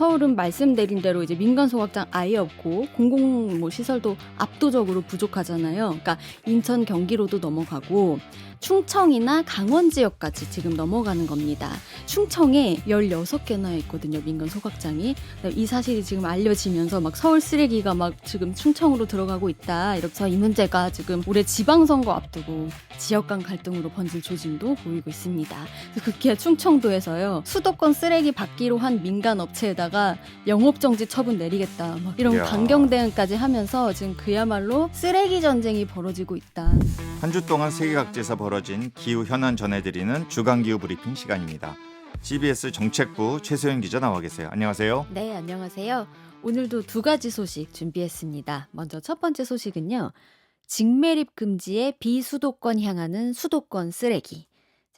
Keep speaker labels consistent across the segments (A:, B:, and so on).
A: 서울은 말씀드린 대로 이제 민간 소각장 아예 없고 공공 시설도 압도적으로 부족하잖아요. 그러니까 인천, 경기로도 넘어가고 충청이나 강원 지역까지 지금 넘어가는 겁니다. 충청에 16개나 있거든요, 민간 소각장이. 이 사실이 지금 알려지면서 막 서울 쓰레기가 막 지금 충청으로 들어가고 있다. 이렇게 이 문제가 지금 올해 지방선거 앞두고 지역 간 갈등으로 번질 조짐도 보이고 있습니다. 급기야 충청도에서요, 수도권 쓰레기 받기로 한 민간 업체에다가 영업정지 처분 내리겠다, 막 이런
B: 이야.
A: 강경 대응까지 하면서 지금 그야말로 쓰레기 전쟁이 벌어지고 있다.
B: 한 주 동안 세계 각지에서 벌어진 기후 현안 전해드리는 주간기후 브리핑 시간입니다. CBS 정책부 최소연 기자 나와 계세요. 안녕하세요.
A: 네, 안녕하세요. 오늘도 두 가지 소식 준비했습니다. 먼저 첫 번째 소식은요, 직매립 금지에 비수도권 향하는 수도권 쓰레기.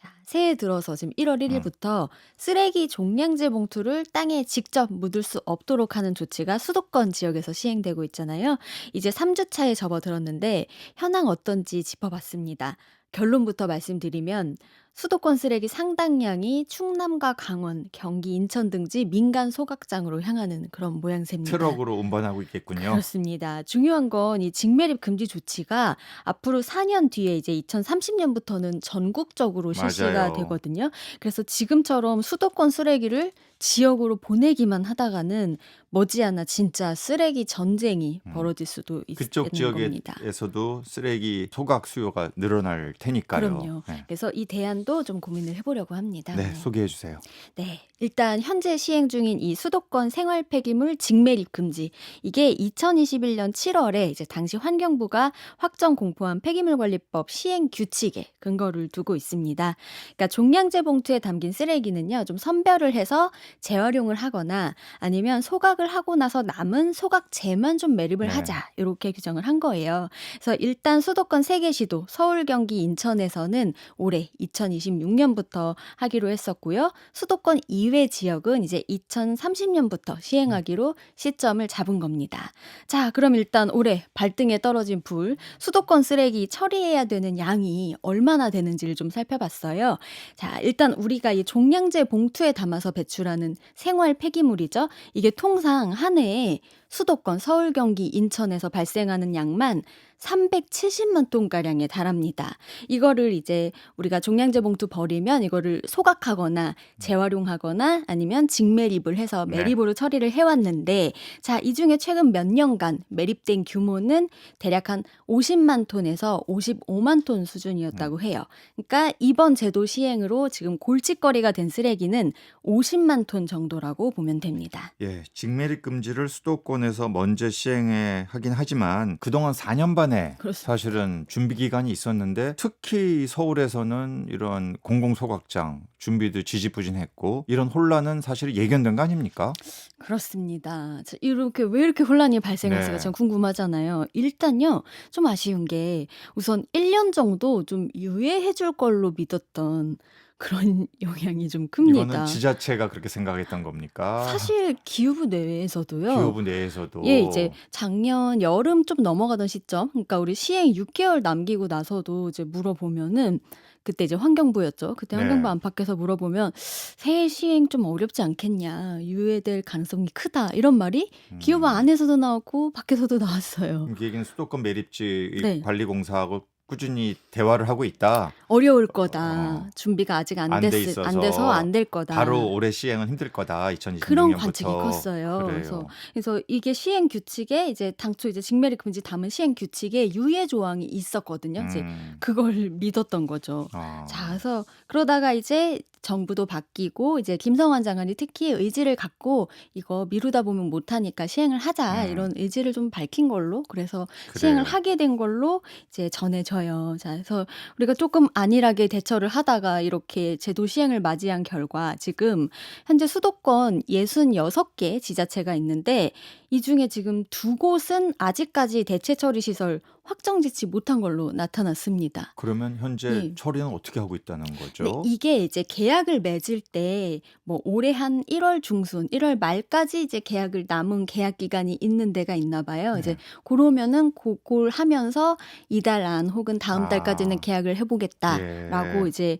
A: 자, 새해 들어서 지금 1월 1일부터 쓰레기 종량제 봉투를 땅에 직접 묻을 수 없도록 하는 조치가 수도권 지역에서 시행되고 있잖아요. 이제 3주차에 접어들었는데 현황 어떤지 짚어봤습니다. 결론부터 말씀드리면 수도권 쓰레기 상당량이 충남과 강원, 경기, 인천 등지 민간 소각장으로 향하는 그런 모양새입니다.
B: 트럭으로 운반하고 있겠군요.
A: 그렇습니다. 중요한 건 이 직매립 금지 조치가 앞으로 4년 뒤에 이제 2030년부터는 전국적으로 실시가
B: 맞아요.
A: 되거든요. 그래서 지금처럼 수도권 쓰레기를 지역으로 보내기만 하다가는 머지않아 진짜 쓰레기 전쟁이 벌어질 수도
B: 그쪽
A: 있는 겁니다.
B: 지역에서도 쓰레기 소각 수요가 늘어날 테니까요.
A: 그럼요.
B: 네.
A: 그래서 이 대안도 좀 고민을 해보려고 합니다.
B: 네, 소개해 주세요.
A: 네, 일단 현재 시행 중인 이 수도권 생활 폐기물 직매립 금지, 이게 2021년 7월에 이제 당시 환경부가 확정 공포한 폐기물관리법 시행 규칙에 근거를 두고 있습니다. 그러니까 종량제 봉투에 담긴 쓰레기는요, 좀 선별을 해서 재활용을 하거나 아니면 소각을 하고 나서 남은 소각재만 좀 매립을
B: 네.
A: 하자, 이렇게 규정을 한 거예요. 그래서 일단 수도권 3개 시도, 서울, 경기, 인천에서는 올해 2026년부터 하기로 했었고요. 수도권 이외 지역은 이제 2030년부터 시행하기로 시점을 잡은 겁니다. 자, 그럼 일단 올해 발등에 떨어진 불, 수도권 쓰레기 처리해야 되는 양이 얼마나 되는지를 좀 살펴봤어요. 자, 일단 우리가 이 종량제 봉투에 담아서 배출하는 생활 폐기물이죠. 이게 통상 한 해에 수도권 서울, 경기, 인천에서 발생하는 양만 370만 톤가량에 달합니다. 이거를 이제 우리가 종량제 봉투 버리면 이거를 소각하거나 재활용하거나 아니면 직매립을 해서 매립으로 처리를 해왔는데, 자, 이 중에 최근 몇 년간 매립된 규모는 대략 한 50만 톤에서 55만 톤 수준이었다고 해요. 그러니까 이번 제도 시행으로 지금 골칫거리가 된 쓰레기는 50만 톤 정도라고 보면 됩니다.
B: 예, 직매립 금지를 수도권에서 먼저 시행해 하긴 하지만 그동안 4년 반에
A: 그렇습니다.
B: 사실은 준비 기간이 있었는데, 특히 서울에서는 이런 공공소각장 준비도 지지부진했고 이런 혼란은 사실 예견된 거 아닙니까?
A: 그렇습니다. 자, 이렇게 왜 이렇게 혼란이 발생했을까
B: 네.
A: 참 궁금하잖아요. 일단요, 좀 아쉬운 게 우선 1년 정도 좀 유예해 줄 걸로 믿었던 그런 영향이 좀 큽니다.
B: 이거는 지자체가 그렇게 생각했던 겁니까?
A: 사실 기후부 내에서도요.
B: 기후부 내에서도.
A: 예, 이제 작년 여름 좀 넘어가던 시점, 그러니까 우리 시행 6개월 남기고 나서도 이제 물어보면은, 그때 이제 환경부였죠. 그때
B: 네.
A: 환경부 안팎에서 물어보면 새해 시행 좀 어렵지 않겠냐, 유예될 가능성이 크다, 이런 말이 기후부 안에서도 나왔고 밖에서도 나왔어요.
B: 그 얘기는 수도권 매립지
A: 네.
B: 관리공사하고 꾸준히 대화를 하고 있다.
A: 어려울 거다. 준비가 아직 안
B: 안 돼
A: 돼서
B: 있어서
A: 안 될 거다.
B: 바로 올해 시행은 힘들 거다. 2026년부터.
A: 그런 관측이 컸어요.
B: 그래요.
A: 그래서 이게 시행 규칙에 이제 당초 이제 직매립 금지 담은 시행 규칙에 유예 조항이 있었거든요. 이제 그걸 믿었던 거죠.
B: 아.
A: 자, 그래서 그러다가 이제 정부도 바뀌고 이제 김성환 장관이 특히 의지를 갖고 이거 미루다 보면 못하니까 시행을 하자, 이런 의지를 좀 밝힌 걸로, 그래서 시행을
B: 그래요.
A: 하게 된 걸로 이제 전해져요. 자, 그래서 우리가 조금 안일하게 대처를 하다가 이렇게 제도 시행을 맞이한 결과 지금 현재 수도권 66개 지자체가 있는데, 이 중에 지금 2곳은 아직까지 대체 처리 시설 확정짓지 못한 걸로 나타났습니다.
B: 그러면 현재
A: 예.
B: 처리는 어떻게 하고 있다는
A: 네,
B: 거죠?
A: 이게 이제 계약을 맺을 때 뭐 올해 한 1월 중순, 1월 말까지 이제 계약을 남은 계약 기간이 있는 데가 있나 봐요. 이제 그러면은 그걸 하면서 이달 안 혹은 다음 달까지는
B: 아.
A: 계약을 해보겠다라고
B: 예.
A: 이제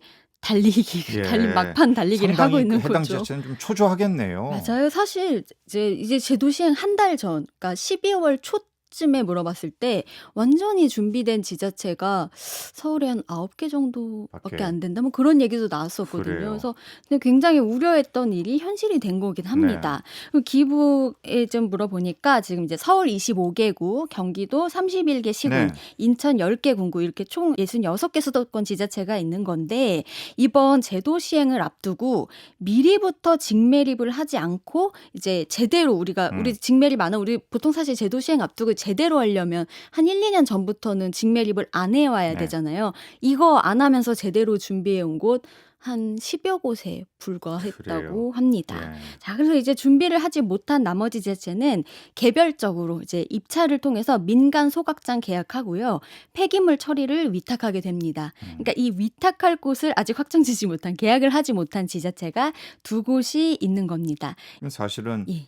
B: 예.
A: 막판 달리기를 하고
B: 상당히
A: 있는
B: 해당
A: 거죠.
B: 지자체는 좀 초조하겠네요.
A: 맞아요. 사실 이제 제도 시행 한 달 전, 그러니까 12월 초쯤에 물어봤을 때 완전히 준비된 지자체가 서울에 한 9개 정도밖에
B: 밖에.
A: 안 된다. 뭐 그런 얘기도 나왔었거든요.
B: 그래요.
A: 그래서 근데 굉장히 우려했던 일이 현실이 된 거긴
B: 네.
A: 합니다. 그리고 기부에 좀 물어보니까 지금 이제 서울 25개구, 경기도 31개 시군,
B: 네.
A: 인천 10개 군구 이렇게 총 66개 수도권 지자체가 있는 건데 이번 제도 시행을 앞두고 미리부터 직매립을 하지 않고 이제 제대로 우리 직매립 안 하고 우리 보통 사실 제도 시행 앞두고 제대로 하려면 한 1, 2년 전부터는 직매립을 안 해와야
B: 네.
A: 되잖아요. 이거 안 하면서 제대로 준비해 온 곳 한 10여 곳에 불과했다고
B: 그래요.
A: 합니다.
B: 예.
A: 자, 그래서 이제 준비를 하지 못한 나머지 지자체는 개별적으로 이제 입찰을 통해서 민간 소각장 계약하고요. 폐기물 처리를 위탁하게 됩니다. 그러니까 이 위탁할 곳을 아직 확정지지 못한, 계약을 하지 못한 지자체가 2곳이 있는 겁니다.
B: 사실은
A: 예.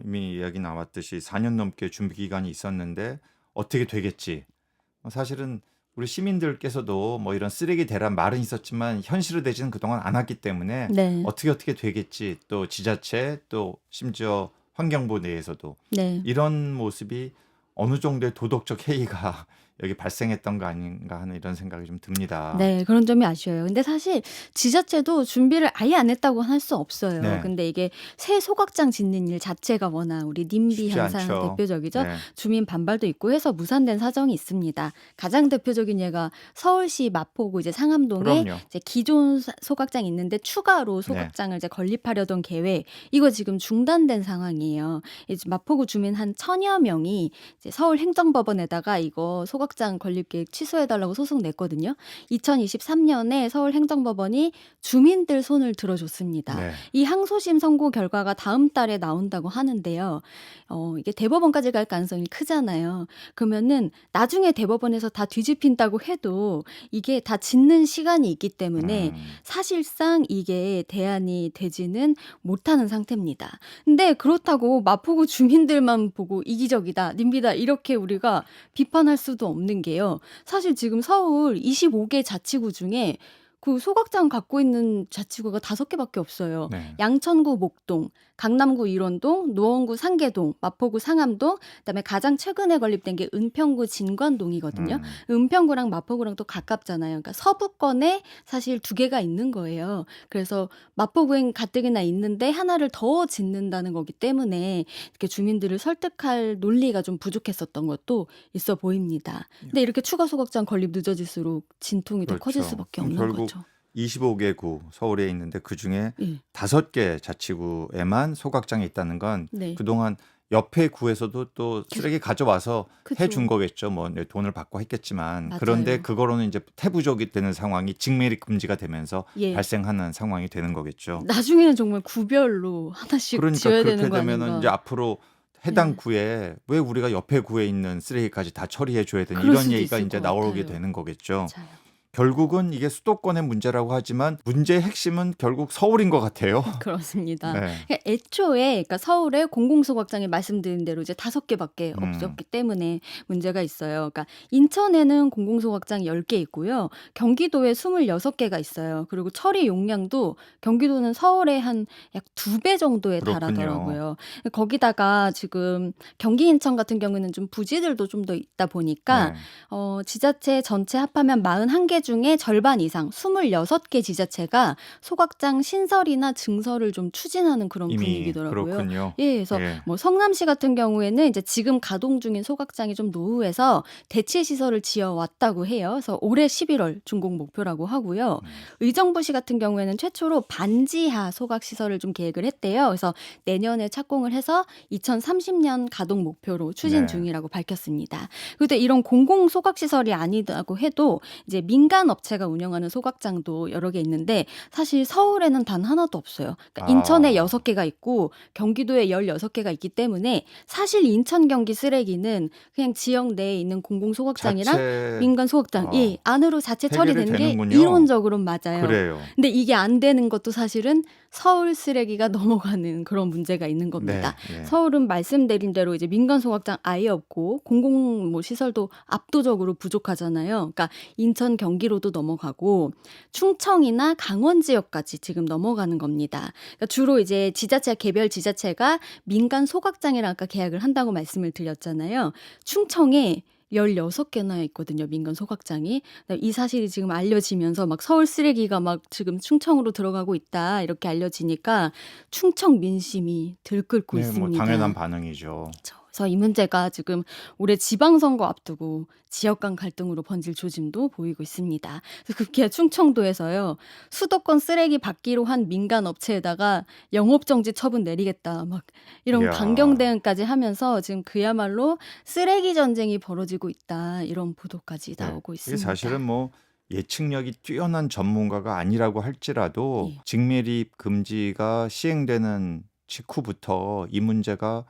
B: 이미 이야기 나왔듯이 4년 넘게 준비 기간이 있었는데 어떻게 되겠지. 사실은 우리 시민들께서도 뭐 이런 쓰레기 대란 말은 있었지만 현실화되지는 그동안 않았기 때문에
A: 네.
B: 어떻게 되겠지. 또 지자체 또 심지어 환경부 내에서도
A: 네.
B: 이런 모습이 어느 정도의 도덕적 해이가 여기 발생했던 거 아닌가 하는 이런 생각이 좀 듭니다.
A: 네, 그런 점이 아쉬워요. 근데 사실 지자체도 준비를 아예 안 했다고 할 수 없어요.
B: 네.
A: 근데 이게 새 소각장 짓는 일 자체가 워낙 우리 님비
B: 쉽지
A: 현상
B: 않죠.
A: 대표적이죠.
B: 네.
A: 주민 반발도 있고 해서 무산된 사정이 있습니다. 가장 대표적인 예가 서울시 마포구 이제 상암동에
B: 그럼요.
A: 이제 기존 소각장 있는데 추가로
B: 네.
A: 소각장을 이제 건립하려던 계획, 이거 지금 중단된 상황이에요. 이제 마포구 주민 한 1,000여 명이 이제 서울행정법원에다가 이거 소각장 건립 계획 취소해달라고 소송 냈거든요. 2023년에 서울행정법원이 주민들 손을 들어줬습니다.
B: 네.
A: 이 항소심 선고 결과가 다음 달에 나온다고 하는데요. 이게 대법원까지 갈 가능성이 크잖아요. 그러면은 나중에 대법원에서 다 뒤집힌다고 해도 이게 다 짓는 시간이 있기 때문에 사실상 이게 대안이 되지는 못하는 상태입니다. 근데 그렇다고 마포구 주민들만 보고 이기적이다, 님비다 이렇게 우리가 비판할 수도 없는 게요. 사실 지금 서울 25개 자치구 중에 그 소각장 갖고 있는 자치구가 5개밖에 없어요.
B: 네.
A: 양천구 목동, 강남구 일원동, 노원구 상계동, 마포구 상암동, 그다음에 가장 최근에 건립된 게 은평구 진관동이거든요. 은평구랑 마포구랑 또 가깝잖아요. 그러니까 서부권에 사실 2개가 있는 거예요. 그래서 마포구엔 가뜩이나 있는데 하나를 더 짓는다는 거기 때문에 이렇게 주민들을 설득할 논리가 좀 부족했었던 것도 있어 보입니다. 근데 이렇게 추가 소각장 건립 늦어질수록 진통이 더 커질
B: 그렇죠.
A: 수밖에
B: 그럼
A: 없는
B: 결국
A: 거죠.
B: 25개 구 서울에 있는데 그중에
A: 예.
B: 5개 자치구에만 소각장이 있다는 건
A: 네.
B: 그동안 옆에 구에서도 또 쓰레기 가져와서
A: 그죠.
B: 해준 거겠죠. 뭐 돈을 받고 했겠지만
A: 맞아요.
B: 그런데 그거로는 이제 태부적이 되는 상황이 직매립 금지가 되면서
A: 예.
B: 발생하는 상황이 되는 거겠죠.
A: 나중에는 정말 구별로 하나씩
B: 그러니까
A: 지어야
B: 그렇게
A: 되는 거
B: 되면은
A: 아닌가.
B: 이제 앞으로 해당
A: 예.
B: 구에 왜 우리가 옆에 구에 있는 쓰레기까지 다 처리해 줘야 되는
A: 그럴
B: 이런
A: 수도
B: 얘기가
A: 있을
B: 이제
A: 것
B: 나오게
A: 같아요.
B: 되는 거겠죠.
A: 맞아요.
B: 결국은 이게 수도권의 문제라고 하지만 문제의 핵심은 결국 서울인 것 같아요.
A: 그렇습니다.
B: 네.
A: 그러니까 애초에 그러니까 서울에 공공소각장이 말씀드린 대로 이제 5개밖에 없었기 때문에 문제가 있어요. 그러니까 인천에는 공공소각장 10개 있고요. 경기도에 26개가 있어요. 그리고 처리 용량도 경기도는 서울의 한 약 2배 정도에
B: 그렇군요.
A: 달하더라고요. 거기다가 지금 경기 인천 같은 경우는 좀 부지들도 좀 더 있다 보니까
B: 네.
A: 지자체 전체 합하면 41개 중에 절반 이상 26개 지자체가 소각장 신설이나 증설을 좀 추진하는 그런
B: 이미
A: 분위기더라고요.
B: 그렇군요.
A: 예, 그래서
B: 예.
A: 뭐 성남시 같은 경우에는 이제 지금 가동 중인 소각장이 좀 노후해서 대체 시설을 지어 왔다고 해요. 그래서 올해 11월 준공 목표라고 하고요. 의정부시 같은 경우에는 최초로 반지하 소각 시설을 좀 계획을 했대요. 그래서 내년에 착공을 해서 2030년 가동 목표로 추진
B: 네.
A: 중이라고 밝혔습니다. 그런데 이런 공공 소각 시설이 아니다고 해도 이제 민간 업체가 운영하는 소각장도 여러 개 있는데 사실 서울에는 단 하나도 없어요. 그러니까 인천에 6개가 있고 경기도에 16개가 있기 때문에 사실 인천 경기 쓰레기는 그냥 지역 내에 있는 공공 소각장이랑
B: 자체
A: 민간 소각장 안으로 자체
B: 해결이
A: 처리되는 게
B: 되는군요.
A: 이론적으로는 맞아요.
B: 그래요.
A: 근데 이게 안 되는 것도 사실은 서울 쓰레기가 넘어가는 그런 문제가 있는 겁니다.
B: 네.
A: 서울은 말씀드린 대로 이제 민간 소각장 아예 없고 공공 뭐 시설도 압도적으로 부족하잖아요. 그러니까 인천, 경기로도 넘어가고 충청이나 강원 지역까지 지금 넘어가는 겁니다. 그러니까 주로 이제 지자체 개별 지자체가 민간 소각장이랑 아까 계약을 한다고 말씀을 드렸잖아요. 충청에 16개나 있거든요, 민간 소각장이. 이 사실이 지금 알려지면서 막 서울 쓰레기가 막 지금 충청으로 들어가고 있다 이렇게 알려지니까 충청 민심이 들끓고
B: 네, 뭐 당연한
A: 있습니다.
B: 반응이죠.
A: 그쵸. 그래서 이 문제가 지금 올해 지방선거 앞두고 지역 간 갈등으로 번질 조짐도 보이고 있습니다. 그래서 급기야 충청도에서요. 수도권 쓰레기 받기로 한 민간 업체에다가 영업정지 처분 내리겠다. 막 이런 강경
B: 이야.
A: 대응까지 하면서 지금 그야말로 쓰레기 전쟁이 벌어지고 있다. 이런 보도까지
B: 네.
A: 나오고
B: 이게 사실은
A: 있습니다.
B: 뭐 예측력이 뛰어난 전문가가 아니라고 할지라도
A: 예.
B: 직매립 금지가 시행되는 직후부터 이 문제가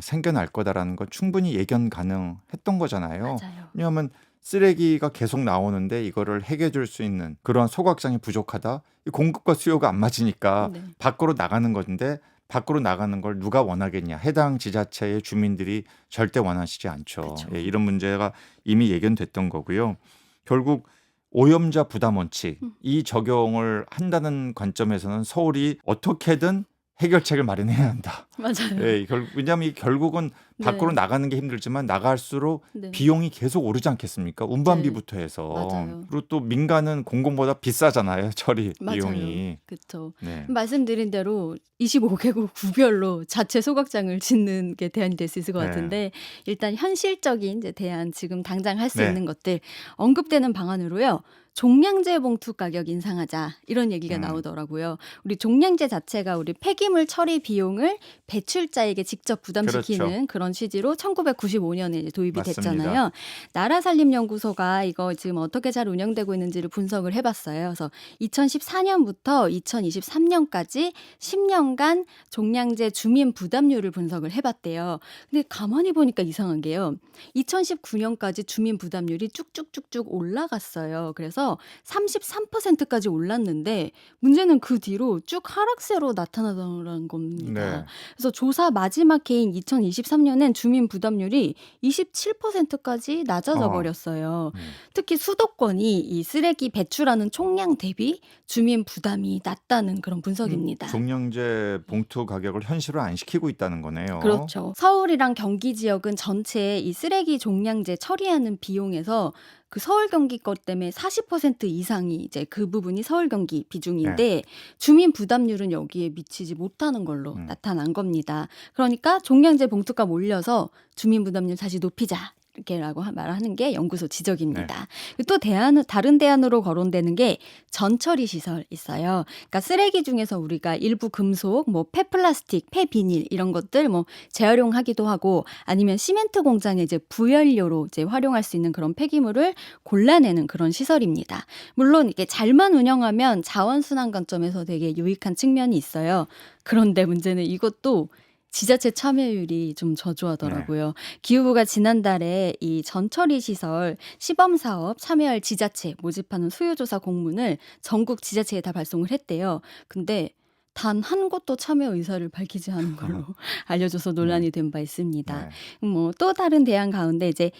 B: 생겨날 거다라는 건 충분히 예견 가능했던 거잖아요.
A: 맞아요.
B: 왜냐하면 쓰레기가 계속 나오는데 이거를 해결해 줄 수 있는 그런 소각장이 부족하다. 이 공급과 수요가 안 맞으니까
A: 네.
B: 밖으로 나가는 건데 밖으로 나가는 걸 누가 원하겠냐. 해당 지자체의 주민들이 절대 원하시지 않죠.
A: 그쵸.
B: 예, 이런 문제가 이미 예견됐던 거고요. 결국 오염자 부담 원칙 이 적용을 한다는 관점에서는 서울이 어떻게든 해결책을 마련해야 한다.
A: 맞아요.
B: 예, 왜냐하면 이 결국은 밖으로
A: 네.
B: 나가는 게 힘들지만 나갈수록
A: 네.
B: 비용이 계속 오르지 않겠습니까?
A: 네.
B: 운반비부터 해서.
A: 맞아요.
B: 그리고 또 민간은 공공보다 비싸잖아요. 처리
A: 맞아요.
B: 비용이.
A: 그쵸.
B: 네.
A: 말씀드린 대로 25개국 구별로 자체 소각장을 짓는 게 대안이 될 수 있을 것
B: 네.
A: 같은데 일단 현실적인 이제 대안 지금 당장 할 수
B: 네.
A: 있는 것들 언급되는 방안으로요. 종량제 봉투 가격 인상하자 이런 얘기가 나오더라고요. 우리 종량제 자체가 우리 폐기물 처리 비용을 배출자에게 직접 부담시키는
B: 그렇죠.
A: 그런 취지로 1995년에 이제 도입이
B: 맞습니다.
A: 됐잖아요. 나라살림연구소가 이거 지금 어떻게 잘 운영되고 있는지를 분석을 해봤어요. 그래서 2014년부터 2023년까지 10년간 종량제 주민 부담률을 분석을 해봤대요. 근데 가만히 보니까 이상한 게요. 2019년까지 주민 부담률이 쭉쭉쭉쭉 올라갔어요. 그래서 33%까지 올랐는데 문제는 그 뒤로 쭉 하락세로 나타나더라는 겁니다.
B: 네.
A: 그래서 조사 마지막 해인 2023년엔 주민 부담률이 27%까지 낮아져
B: 어.
A: 버렸어요. 특히 수도권이 이 쓰레기 배출하는 총량 대비 주민 부담이 낮다는 그런 분석입니다.
B: 종량제 봉투 가격을 현실화 안 시키고 있다는 거네요.
A: 그렇죠. 서울이랑 경기 지역은 전체 이 쓰레기 종량제 처리하는 비용에서 그 서울 경기 것 때문에 40% 이상이 이제 그 부분이 서울 경기 비중인데 주민 부담률은 여기에 미치지 못하는 걸로 나타난 겁니다. 그러니까 종량제 봉투값 올려서 주민 부담률 다시 높이자. 이렇게라고 말하는 게 연구소 지적입니다. 또 다른 대안으로 거론되는 게 전처리 시설 있어요. 그러니까 쓰레기 중에서 우리가 일부 금속, 뭐 폐플라스틱, 폐비닐 이런 것들 뭐 재활용하기도 하고 아니면 시멘트 공장에 이제 부연료로 이제 활용할 수 있는 그런 폐기물을 골라내는 그런 시설입니다. 물론 이게 잘만 운영하면 자원순환 관점에서 되게 유익한 측면이 있어요. 그런데 문제는 이것도 지자체 참여율이 좀 저조하더라고요. 기후부가 지난달에 이 전처리 시설 시범 사업 참여할 지자체 모집하는 수요조사 공문을 전국 지자체에 다 발송을 했대요. 근데 단 한 곳도 참여 의사를 밝히지 않은 걸로 알려져서 논란이 된 바 있습니다. 뭐 또 다른 대안 가운데 이제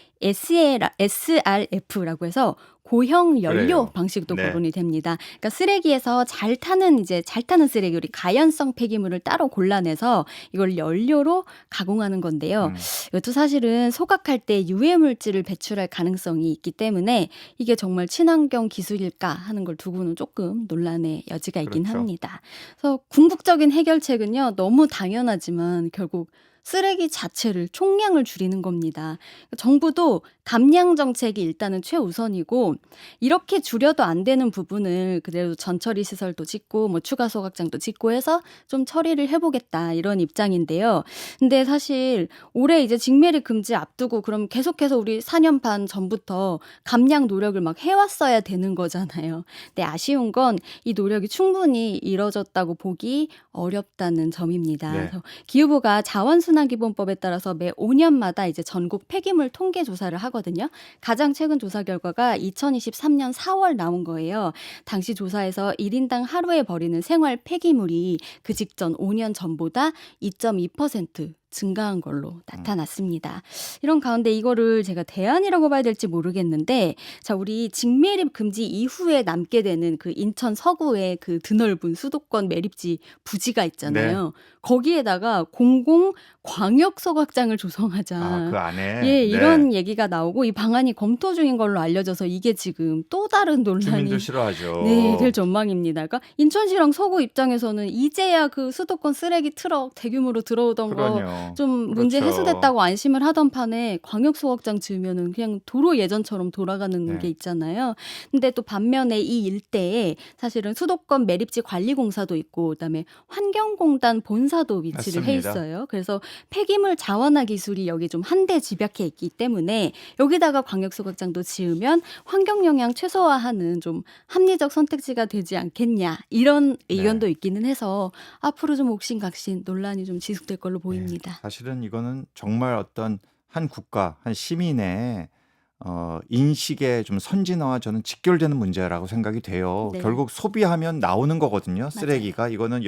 A: SRF라고 해서 고형 연료
B: 그래요.
A: 방식도
B: 네.
A: 거론이 됩니다. 그러니까 쓰레기에서 잘 타는 쓰레기 우리 가연성 폐기물을 따로 골라내서 이걸 연료로 가공하는 건데요. 이것도 사실은 소각할 때 유해 물질을 배출할 가능성이 있기 때문에 이게 정말 친환경 기술일까 하는 걸 두고는 조금 논란의 여지가 있긴
B: 그렇죠.
A: 합니다. 그래서 궁극적인 해결책은요. 너무 당연하지만 결국 쓰레기 자체를 총량을 줄이는 겁니다. 정부도 감량 정책이 일단은 최우선이고 이렇게 줄여도 안 되는 부분을 그대로 전처리 시설도 짓고 뭐 추가 소각장도 짓고 해서 좀 처리를 해보겠다 이런 입장인데요. 근데 사실 올해 이제 직매립 금지 앞두고 그럼 계속해서 우리 4년 반 전부터 감량 노력을 막 해왔어야 되는 거잖아요. 근데 아쉬운 건 이 노력이 충분히 이뤄졌다고 보기 어렵다는 점입니다.
B: 네.
A: 그래서 기후부가 자원순환 인천환기본법에 따라서 매 5년마다 이제 전국 폐기물 통계 조사를 하거든요. 가장 최근 조사 결과가 2023년 4월 나온 거예요. 당시 조사에서 1인당 하루에 버리는 생활 폐기물이 그 직전 5년 전보다 2.2% 증가한 걸로 나타났습니다. 이런 가운데 이거를 제가 대안이라고 봐야 될지 모르겠는데, 자, 우리 직매립 금지 이후에 남게 되는 그 인천 서구의 그 드넓은 수도권 매립지 부지가
B: 네.
A: 있잖아요. 거기에다가 공공 광역소 확장을
B: 아,
A: 조성하자.
B: 그 안에.
A: 예,
B: 네.
A: 이런 얘기가 나오고 이 방안이 검토 중인 걸로 알려져서 이게 지금 또 다른
B: 주민들
A: 논란이
B: 싫어하죠.
A: 네, 될 전망입니다. 그러니까 인천시랑 서구 입장에서는 이제야 그 수도권 쓰레기 트럭 대규모로 들어오던 거
B: 그러네요.
A: 좀 문제
B: 그렇죠.
A: 해소됐다고 안심을 하던 판에 광역소 확장 지으면은 그냥 도로 예전처럼 돌아가는
B: 네.
A: 게 있잖아요. 근데 또 반면에 이 일대에 사실은 수도권 매립지 관리공사도 있고 그다음에 환경공단 본사도 위치를 해
B: 맞습니다.
A: 있어요. 그래서 폐기물 자원화 기술이 여기 좀 한데 집약해 있기 때문에 여기다가 광역소 확장도 지으면 환경 영향 최소화하는 좀 합리적 선택지가 되지 않겠냐 이런
B: 네.
A: 의견도 있기는 해서 앞으로 좀 옥신각신 논란이 좀 지속될 걸로
B: 네.
A: 보입니다.
B: 사실은 이거는 정말 어떤 한 국가, 한 시민의 인식의 좀 선진화와 저는 직결되는 문제라고 생각이 돼요.
A: 네.
B: 결국 소비하면 나오는 거거든요.
A: 맞아요.
B: 쓰레기가. 이거는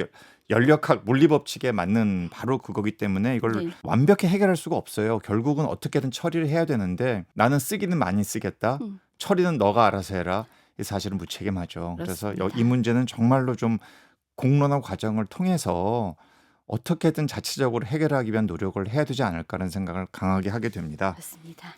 B: 연력학 물리법칙에 맞는 바로 그거기 때문에 이걸
A: 네.
B: 완벽히 해결할 수가 없어요. 결국은 어떻게든 처리를 해야 되는데 나는 쓰기는 많이 쓰겠다.
A: 음.
B: 처리는 너가 알아서 해라. 이게 사실은 무책임하죠. 그래서
A: 그렇습니다.
B: 이 문제는 정말로 좀 공론화 과정을 통해서 어떻게든 자체적으로 해결하기 위한 노력을 해야 되지 않을까라는 생각을 강하게 하게 됩니다.
A: 그렇습니다.